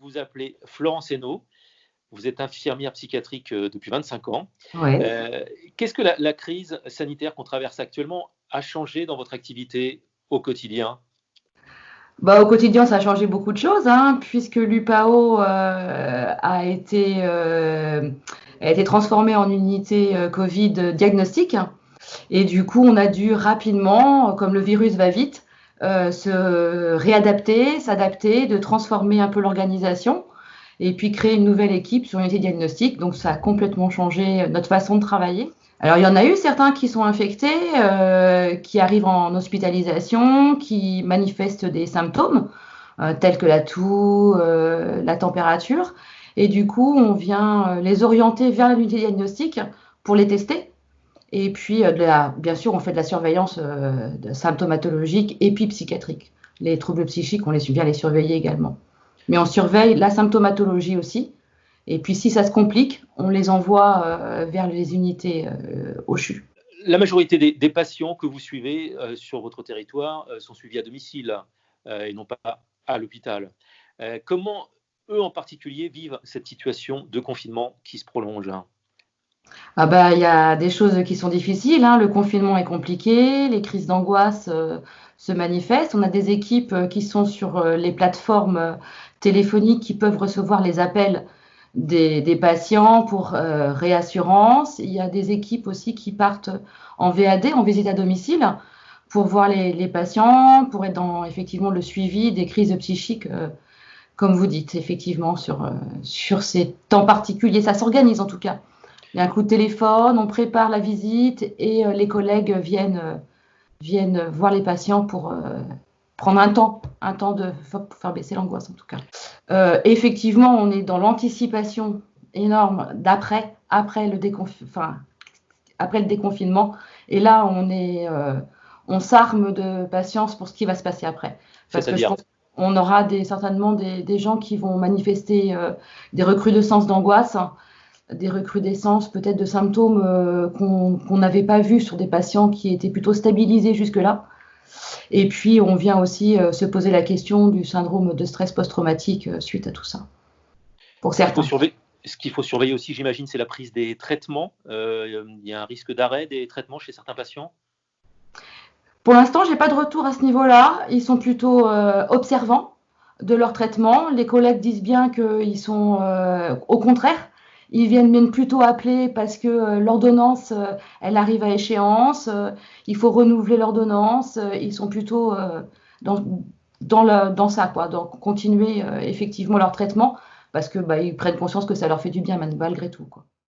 vous appelez Florence Hainaut. Vous êtes infirmière psychiatrique depuis 25 ans. Ouais. Qu'est-ce que la crise sanitaire qu'on traverse actuellement a changé dans votre activité au quotidien? Bah, au quotidien, ça a changé beaucoup de choses, hein, puisque l'UPAO a été transformée en unité Covid diagnostic. Et du coup, on a dû rapidement, comme le virus va vite, se réadapter, s'adapter, de transformer un peu l'organisation et puis créer une nouvelle équipe sur l'unité diagnostic. Donc, ça a complètement changé notre façon de travailler. Alors, il y en a eu certains qui sont infectés, qui arrivent en hospitalisation, qui manifestent des symptômes tels que la toux, la température. Et du coup, on vient les orienter vers l'unité diagnostique pour les tester. Et puis, bien sûr, on fait de la surveillance symptomatologique et puis psychiatrique. Les troubles psychiques, on vient les surveiller également. Mais on surveille la symptomatologie aussi. Et puis, si ça se complique, on les envoie vers les unités au CHU. La majorité des patients que vous suivez sur votre territoire sont suivis à domicile et non pas à l'hôpital. Comment eux en particulier vivent cette situation de confinement qui se prolonge? Ah bah, il y a des choses qui sont difficiles, hein. Le confinement est compliqué, les crises d'angoisse se manifestent. On a des équipes qui sont sur les plateformes téléphoniques qui peuvent recevoir les appels des patients pour réassurance. Il y a des équipes aussi qui partent en VAD, en visite à domicile, pour voir les patients, pour être dans effectivement le suivi des crises psychiques, comme vous dites, effectivement, sur ces temps particuliers. Ça s'organise en tout cas. Il y a un coup de téléphone, on prépare la visite et les collègues viennent voir les patients pour prendre un temps pour faire baisser l'angoisse en tout cas. Effectivement, on est dans l'anticipation énorme après le déconfinement. Et là, on s'arme de patience pour ce qui va se passer après. Parce que je C'est-à-dire? pense qu'on aura certainement des gens qui vont manifester des recrudescences d'angoisse, des recrudescences peut-être de symptômes qu'on n'avait pas vus sur des patients qui étaient plutôt stabilisés jusque-là. Et puis, on vient aussi se poser la question du syndrome de stress post-traumatique suite à tout ça, pour certains. Ce qu'il faut surveiller aussi, j'imagine, c'est la prise des traitements. Il y a un risque d'arrêt des traitements chez certains patients? Pour l'instant, j'ai pas de retour à ce niveau-là. Ils sont plutôt observants de leur traitement. Les collègues disent bien qu'ils sont au contraire. Ils viennent même plutôt appeler parce que l'ordonnance, elle arrive à échéance. Il faut renouveler l'ordonnance. Ils sont plutôt dans ça, quoi. Donc, continuer effectivement leur traitement parce que ils prennent conscience que ça leur fait du bien malgré tout, quoi.